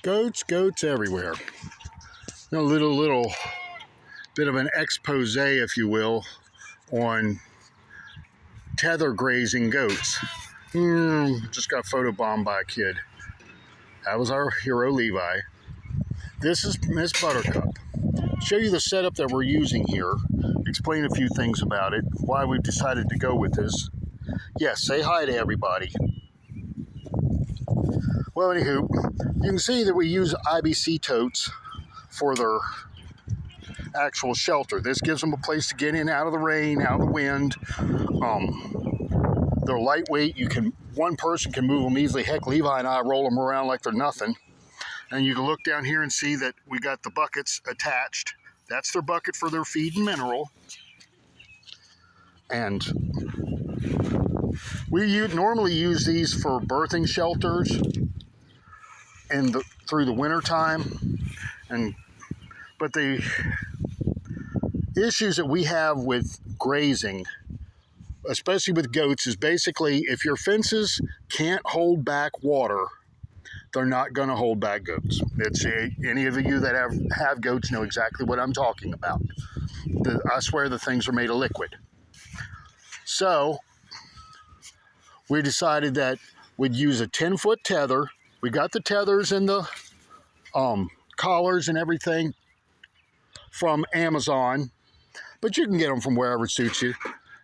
Goats everywhere. A little bit of an expose, if you will, on tether grazing goats. Just got photobombed by a kid. That was our hero, Levi. This is Miss Buttercup. Show you the setup that we're using here. Explain a few things about it, why we decided to go with this. Yes, say hi to everybody. Well, anywho, you can see that we use IBC totes for their actual shelter. This gives them a place to get in out of the rain, out of the wind. They're lightweight. One person can move them easily. Heck, Levi and I roll them around like they're nothing. And you can look down here and see that we got the buckets attached. That's their bucket for their feed and mineral. And we normally use these for birthing shelters through the winter time. But the issues that we have with grazing, especially with goats, is basically if your fences can't hold back water, they're not going to hold back goats. Any of you that have goats know exactly what I'm talking about. I swear the things are made of liquid. So we decided that we'd use a 10-foot tether. We got the tethers and the collars and everything from Amazon, but you can get them from wherever suits you.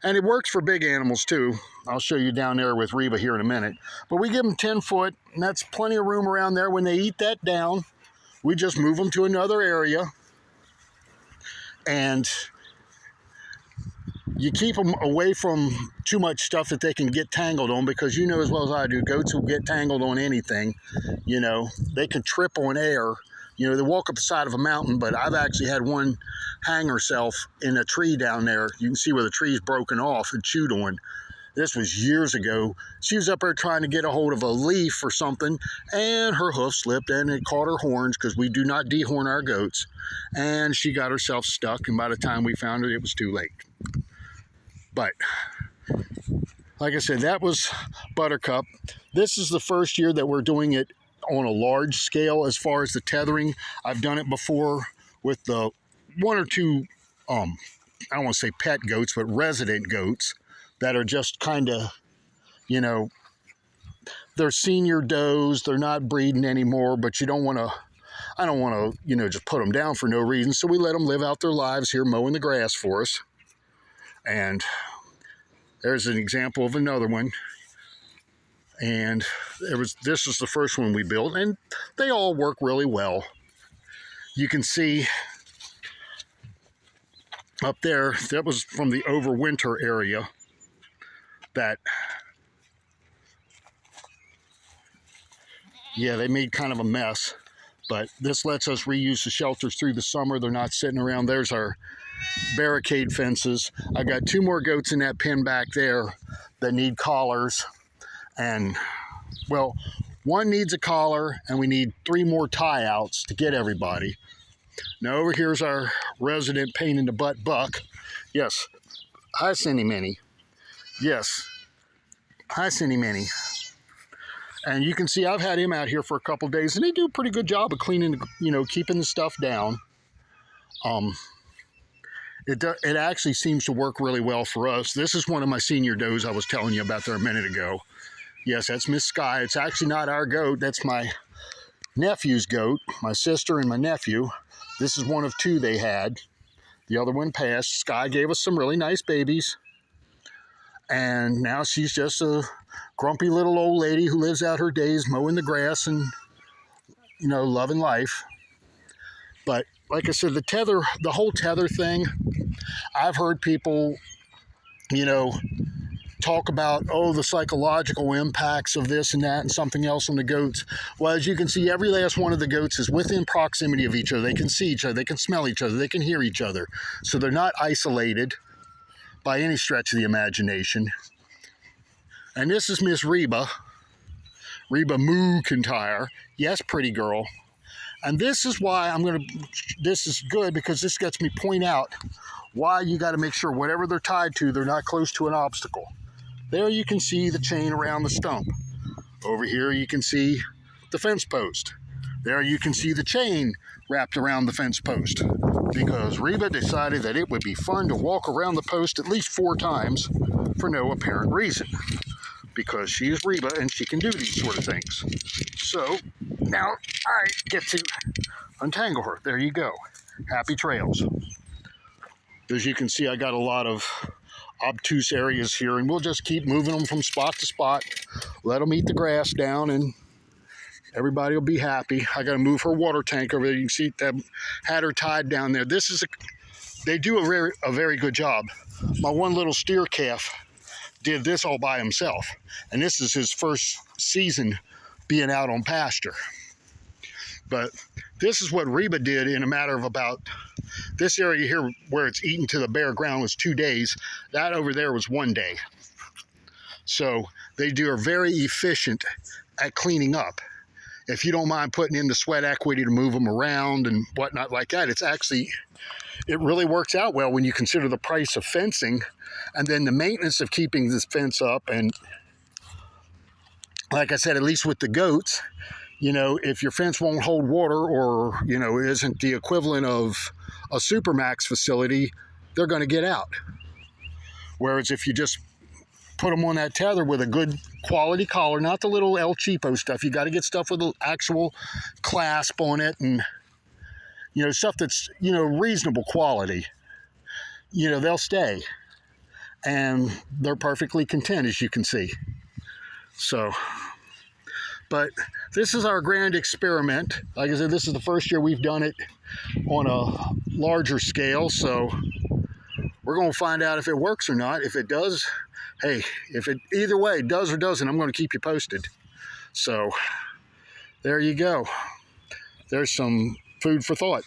And it works for big animals too. I'll show you down there with Reba here in a minute. But we give them 10 foot, and that's plenty of room around there. When they eat that down, we just move them to another area. And you keep them away from too much stuff that they can get tangled on, because you know as well as I do, goats will get tangled on anything. They can trip on air. They walk up the side of a mountain, but I've actually had one hang herself in a tree down there. You can see where the tree's broken off and chewed on. This was years ago. She was up there trying to get a hold of a leaf or something, and her hoof slipped and it caught her horns, because we do not dehorn our goats. And she got herself stuck, and by the time we found it was too late. But like I said, that was Buttercup. This is the first year that we're doing it on a large scale as far as the tethering. I've done it before with the one or two, I don't want to say pet goats, but resident goats that are just kind of, they're senior does. They're not breeding anymore, but I don't want to, just put them down for no reason. So we let them live out their lives here mowing the grass for us. And there's an example of another one. And this is the first one we built, and they all work really well. You can see up there, that was from the overwinter area they made kind of a mess, but this lets us reuse the shelters through the summer. They're not sitting around. There's our barricade fences. I got 2 more goats in that pen back there that need collars. And, well, one needs a collar, and we need 3 more tie-outs to get everybody. Now, over here's our resident pain-in-the-butt buck. Yes. Hi, Cindy Minnie. Yes. Hi, Cindy Minnie. And you can see I've had him out here for a couple of days, and they do a pretty good job of cleaning, keeping the stuff down. It actually seems to work really well for us. This is one of my senior does I was telling you about there a minute ago. Yes, that's Miss Sky. It's actually not our goat. That's my nephew's goat, my sister and my nephew. This is one of 2 they had. The other one passed. Sky gave us some really nice babies. And now she's just a grumpy little old lady who lives out her days mowing the grass and, loving life. But like I said, the whole tether thing, I've heard people, talk about, the psychological impacts of this and that and something else on the goats. Well, as you can see, every last one of the goats is within proximity of each other. They can see each other. They can smell each other. They can hear each other. So they're not isolated by any stretch of the imagination. And this is Miss Reba McIntyre. Yes, pretty girl. And this is why this is good, because this lets me point out why you got to make sure whatever they're tied to, they're not close to an obstacle. There you can see the chain around the stump. Over here you can see the fence post. There you can see the chain wrapped around the fence post because Reba decided that it would be fun to walk around the post at least 4 times for no apparent reason, because she is Reba and she can do these sort of things. So now I get to untangle her. There you go. Happy trails. As you can see, I got a lot of obtuse areas here, and we'll just keep moving them from spot to spot, let them eat the grass down, and everybody will be happy. I got to move her water tank over there. You can see that had her tied down there. They do a very good job. My one little steer calf did this all by himself, and this is his first season being out on pasture. But this is what Reba did in a matter of about, this area here where it's eaten to the bare ground was 2 days. That over there was 1 day. So they are very efficient at cleaning up. If you don't mind putting in the sweat equity to move them around and whatnot like that, it really works out well when you consider the price of fencing and then the maintenance of keeping this fence up. And like I said, at least with the goats, if your fence won't hold water or, isn't the equivalent of a Supermax facility, they're going to get out. Whereas if you just put them on that tether with a good quality collar, not the little El Cheapo stuff, you got to get stuff with an actual clasp on it and, stuff that's, reasonable quality, they'll stay. And they're perfectly content, as you can see. So, but this is our grand experiment. Like I said, this is the first year we've done it on a larger scale. So we're going to find out if it works or not. If it does, hey, if it either way does or doesn't, I'm going to keep you posted. So there you go. There's some food for thought.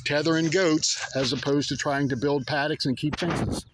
Tethering goats as opposed to trying to build paddocks and keep fences.